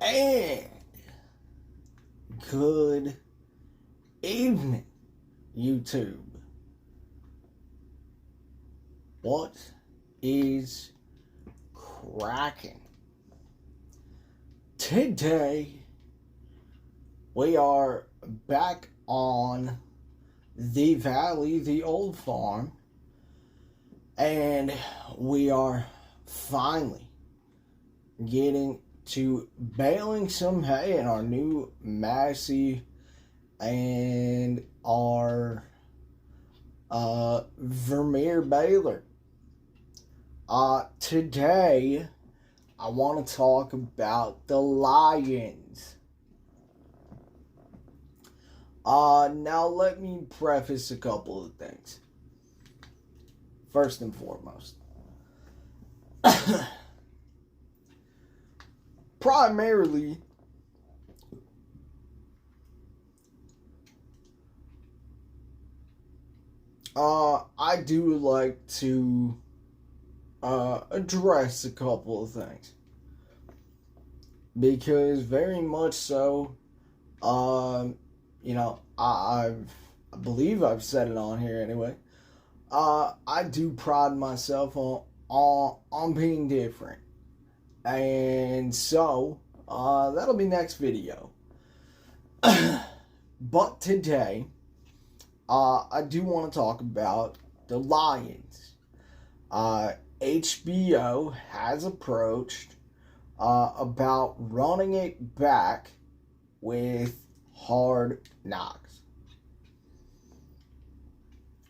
And good evening, YouTube. What is cracking? Today, we are back on the valley, the old farm, and we are finally getting to baling some hay in our new Massey and our Vermeer baler. Today, I want to talk about the Lions. Now let me preface a couple of things. First and foremost, primarily, I do like to address a couple of things. Because very much so, I believe I've said it on here anyway. I do pride myself on being different. And so, that'll be next video. But today, I do want to talk about the Lions. HBO has approached about running it back with Hard Knocks.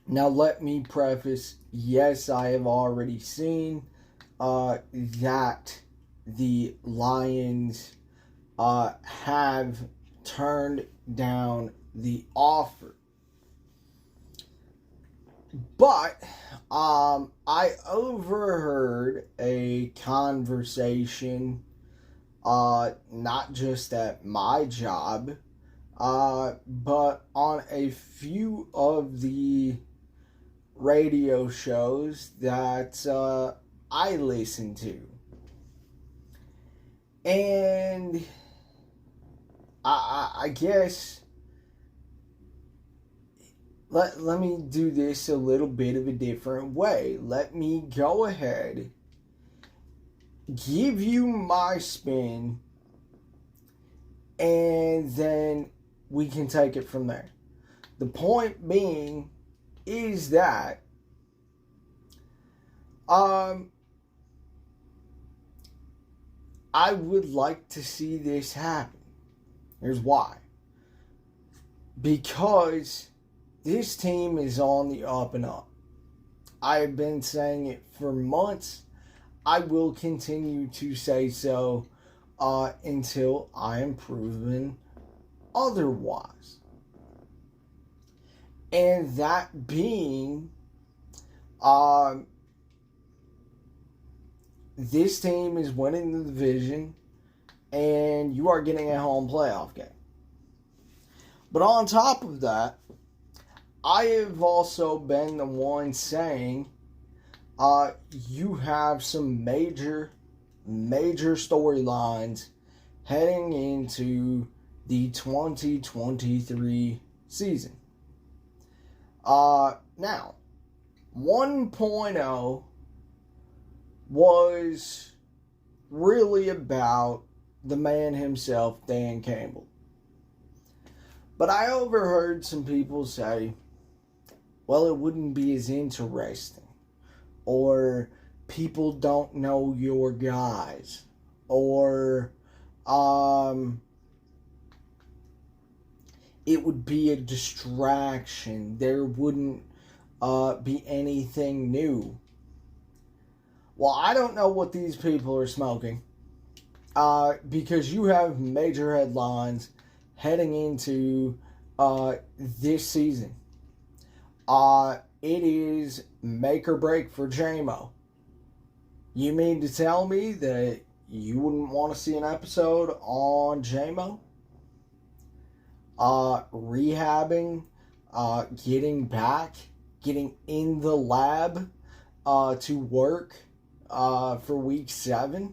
Now let me preface, yes, I have already seen that the Lions have turned down the offer. But I overheard a conversation, not just at my job, but on a few of the radio shows that I listen to. And I guess let me do this a little bit of a different way. Let me go ahead, give you my spin, and then we can take it from there. The point being is that I would like to see this happen. Here's why. Because this team is on the up and up. I have been saying it for months. I will continue to say so until I am proven otherwise. And that being, this team is winning the division, and you are getting a home playoff game. But on top of that, I have also been the one saying you have some major storylines heading into the 2023 season. Now, 1.0 was really about the man himself, Dan Campbell. But I overheard some people say, well, it wouldn't be as interesting, or people don't know your guys, or it would be a distraction. There wouldn't be anything new. Well, I don't know what these people are smoking, because you have major headlines heading into this season. It is make or break for JMO. You mean to tell me that you wouldn't want to see an episode on JMO? Rehabbing, getting back, getting in the lab to work for week 7.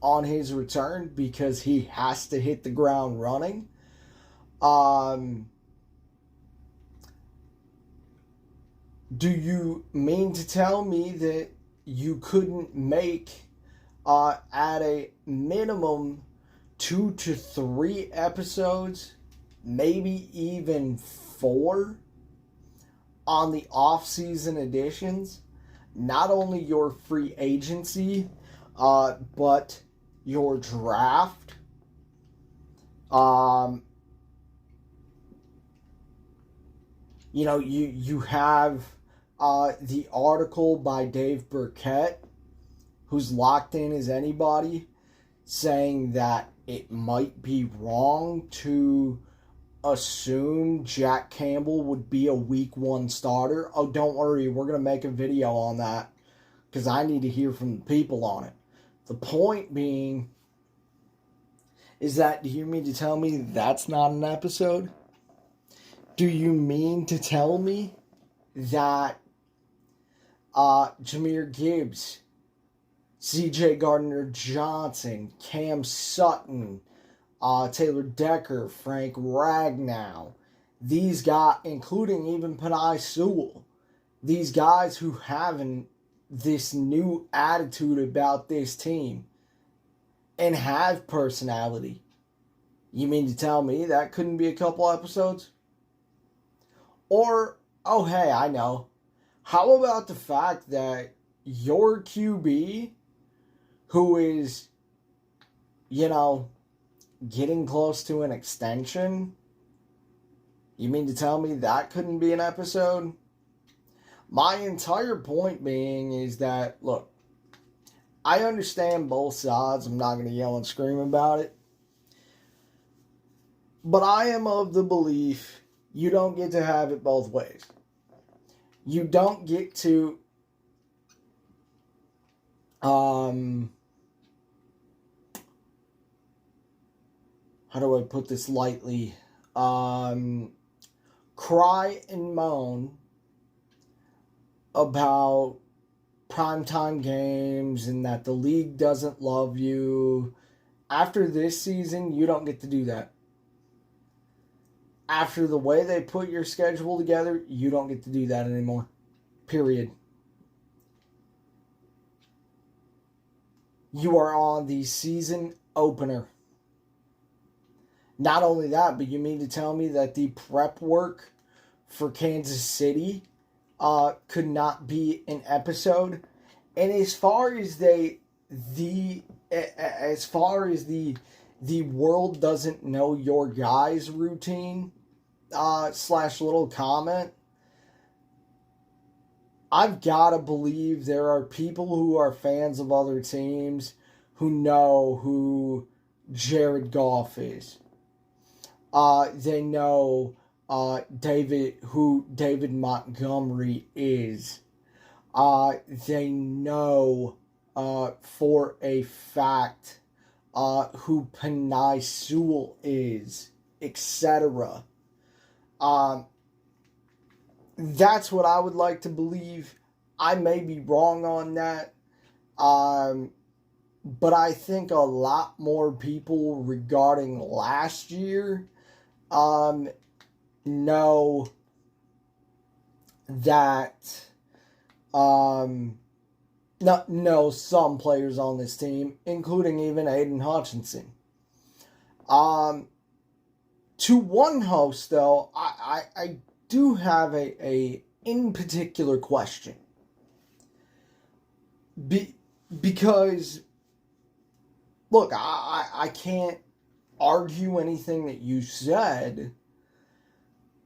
on his return because he has to hit the ground running. Do you mean to tell me that you couldn't make at a minimum 2 to 3 episodes, maybe even 4 on the off-season editions? Not only your free agency, but your draft. You have the article by Dave Burkett, who's locked in as anybody, saying that it might be wrong to assume Jack Campbell would be a week 1 starter. Oh, don't worry, we're going to make a video on that because I need to hear from the people on it. The point being is that, do you mean to tell me that's not an episode? Do you mean to tell me that Jahmyr Gibbs, C.J. Gardner-Johnson, Cam Sutton, Taylor Decker, Frank Ragnow, these guys, including even Penei Sewell, these guys who have this new attitude about this team and have personality, you mean to tell me that couldn't be a couple episodes? Or, oh hey, I know, how about the fact that your QB, who is, getting close to an extension, you mean to tell me that couldn't be an episode? My entire point being is that, look, I understand both sides. I'm not going to yell and scream about it. But I am of the belief you don't get to have it both ways. You don't get to how do I put this lightly? Cry and moan about primetime games and that the league doesn't love you. After this season, you don't get to do that. After the way they put your schedule together, you don't get to do that anymore. Period. You are on the season opener. Not only that, but you mean to tell me that the prep work for Kansas City could not be an episode? And as far as the world doesn't know your guys' routine / little comment, I've got to believe there are people who are fans of other teams who know who Jared Goff is. They know who David Montgomery is. They know for a fact who Penei Sewell is, etc. That's what I would like to believe. I may be wrong on that. But I think a lot more people regarding last year know that know some players on this team, including even Aiden Hutchinson. To one host, though, I do have a in particular question. Because, look, I can't argue anything that you said,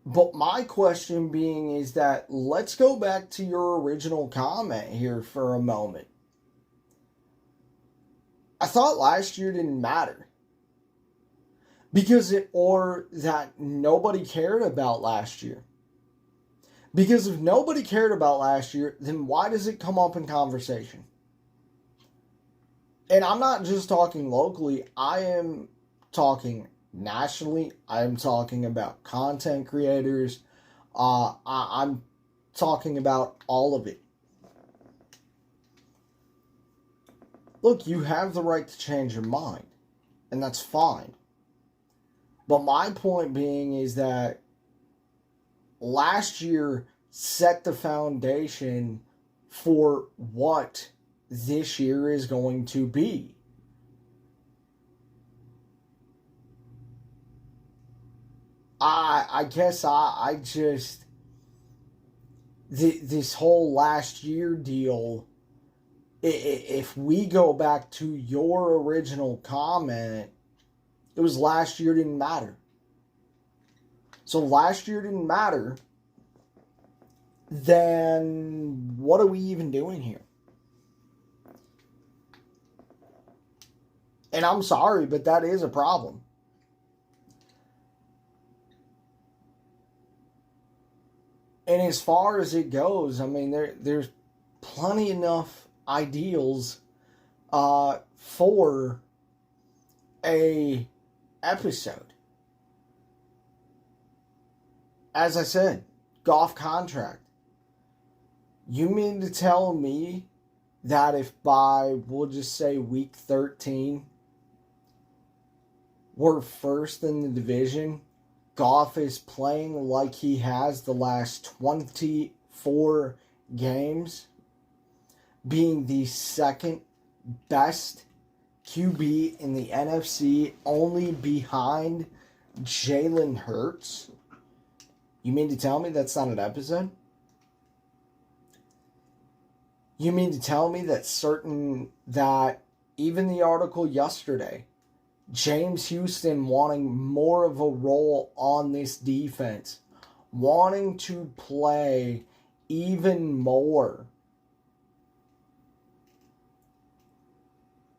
but my question being is that let's go back to your original comment here for a moment. I thought last year didn't matter. Or that nobody cared about last year. Because if nobody cared about last year, then why does it come up in conversation? And I'm not just talking locally, I am talking nationally. I am talking about content creators. I'm talking about all of it. look, you have the right to change your mind, and that's fine. But my point being is that last year set the foundation for what this year is going to be. I guess I just, this whole last year deal, if we go back to your original comment, it was last year didn't matter. So last year didn't matter, then what are we even doing here? And I'm sorry, but that is a problem. And as far as it goes, I mean, there's plenty enough ideals for a episode. As I said, golf contract. You mean to tell me that if by, we'll just say, week 13, we're first in the division, Goff is playing like he has the last 24 games, being the second best QB in the NFC, only behind Jalen Hurts? You mean to tell me that's not an episode? You mean to tell me that even the article yesterday, James Houston wanting more of a role on this defense, wanting to play even more.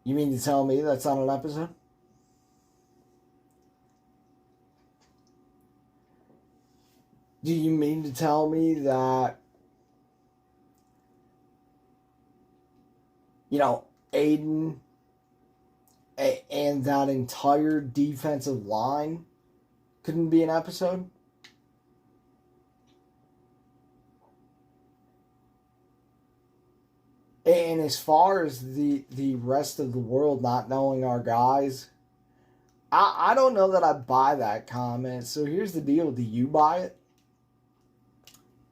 You mean to tell me that's not an episode? Do you mean to tell me that, Aiden and that entire defensive line couldn't be an episode? And as far as the rest of the world not knowing our guys, I don't know that I buy that comment. So here's the deal. Do you buy it?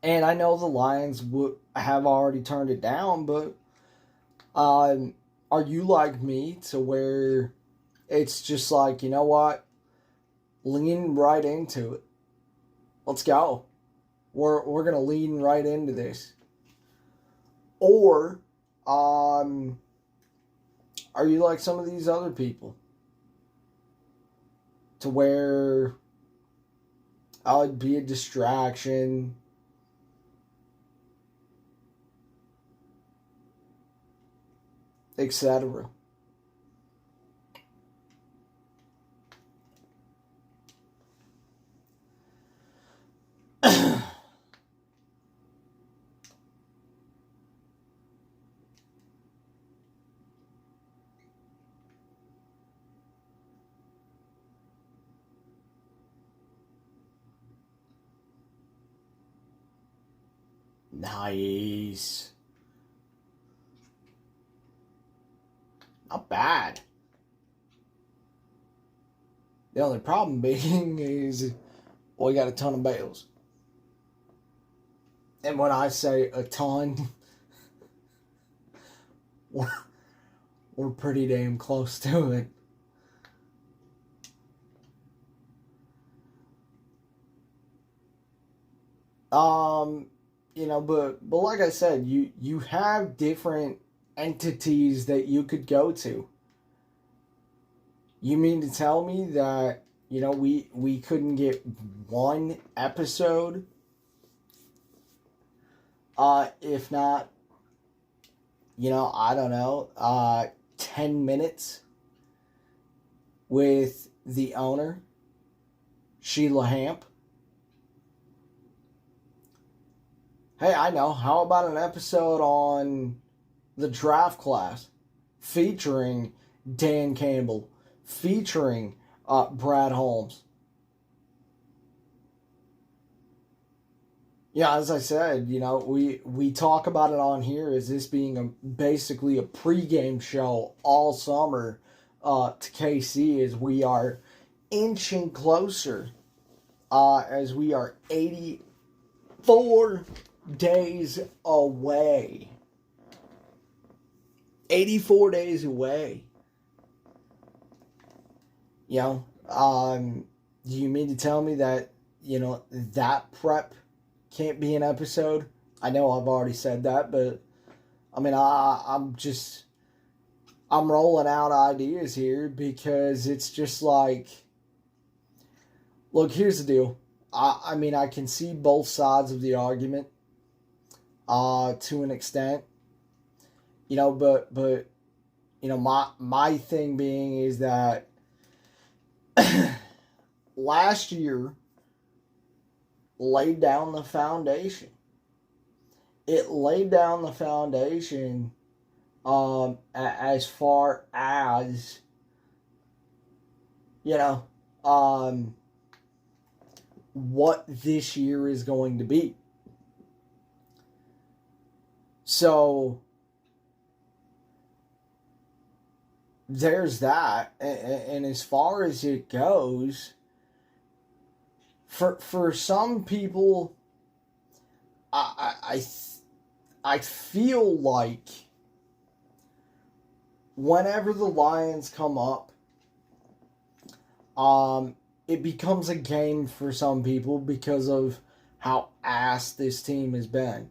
And I know the Lions have already turned it down, but are you like me to where it's just like, you know what? Lean right into it. Let's go. We're going to lean right into this. Or are you like some of these other people to where I'd be a distraction, etc.? Nice. Not bad. The only problem being is we got a ton of bales. And when I say a ton, we're pretty damn close to it. But like I said, you have different entities that you could go to. You mean to tell me that, we couldn't get one episode? If not, I don't know, 10 minutes with the owner, Sheila Hamp. Hey, I know. How about an episode on the draft class featuring Dan Campbell, featuring Brad Holmes? Yeah, as I said, we talk about it on here as this being basically a pregame show all summer to KC as we are inching closer as we are 84 days away. 84 days away. Do you mean to tell me that, that prep can't be an episode? I know I've already said that, but I mean, I'm rolling out ideas here because it's just like, look, here's the deal. I mean, I can see both sides of the argument, to an extent, but my thing being is that last year laid down the foundation. It laid down the foundation as far as, what this year is going to be. So there's that, and as far as it goes, for some people, I feel like whenever the Lions come up, it becomes a game for some people because of how ass this team has been.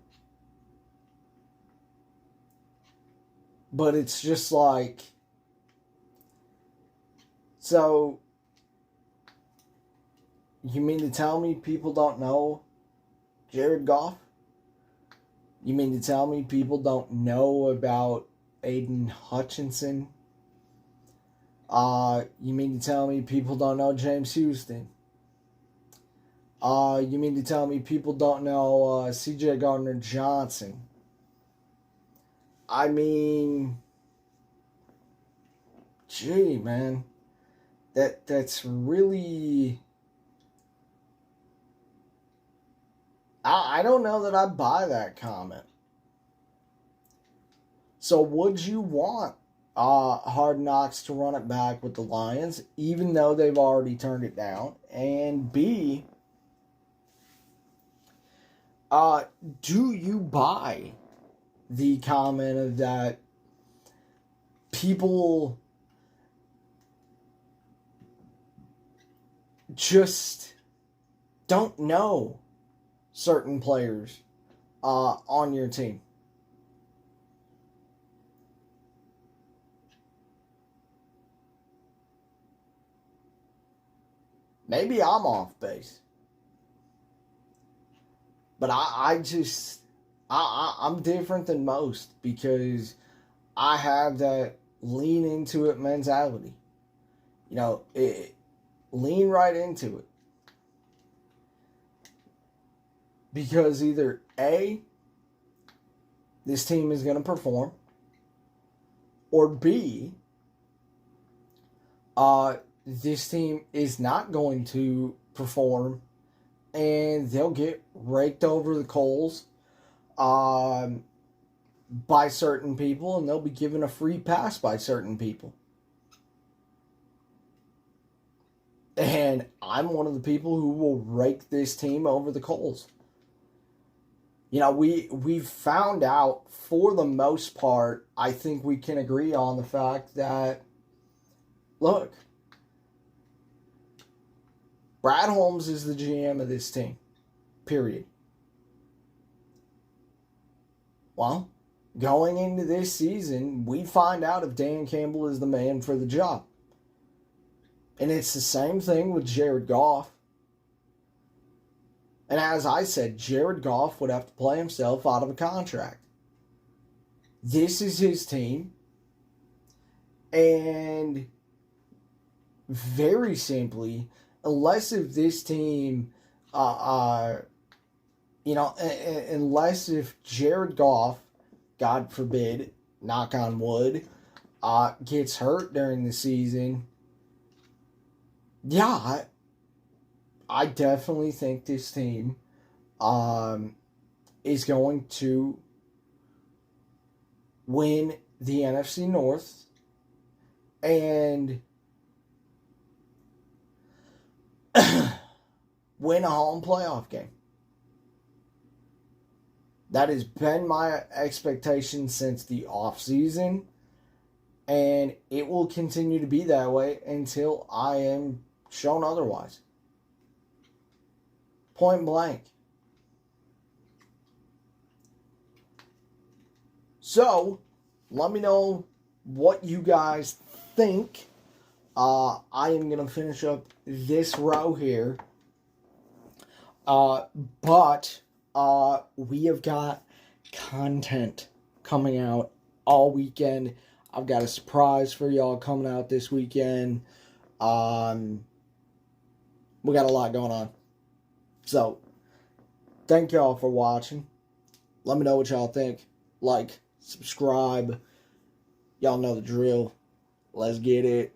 But it's just like, so you mean to tell me people don't know Jared Goff? You mean to tell me people don't know about Aiden Hutchinson? You mean to tell me people don't know James Houston? You mean to tell me people don't know C.J. Gardner-Johnson? I mean, gee, man, that's really. I don't know that I buy that comment. So would you want Hard Knocks to run it back with the Lions, even though they've already turned it down? And B, do you buy the comment of that people just don't know certain players on your team? Maybe I'm off base, but I'm different than most because I have that lean into it mentality. Lean right into it. Because either A, this team is going to perform, or B, this team is not going to perform and they'll get raked over the coals by certain people and they'll be given a free pass by certain people. And I'm one of the people who will rake this team over the coals. We've found out, for the most part, I think we can agree on the fact that, look, Brad Holmes is the GM of this team. Period. Well, going into this season, we find out if Dan Campbell is the man for the job. And it's the same thing with Jared Goff. And as I said, Jared Goff would have to play himself out of a contract. This is his team. And very simply, unless if this team, unless if Jared Goff, God forbid, knock on wood, gets hurt during the season, yeah, I definitely think this team is going to win the NFC North and win a home playoff game. That has been my expectation since the offseason, and it will continue to be that way until I am shown otherwise. Point blank. So, let me know what you guys think. I am going to finish up this row here. But we have got content coming out all weekend. I've got a surprise for y'all coming out this weekend. We got a lot going on. So, thank y'all for watching. Let me know what y'all think. Like, subscribe. Y'all know the drill. Let's get it.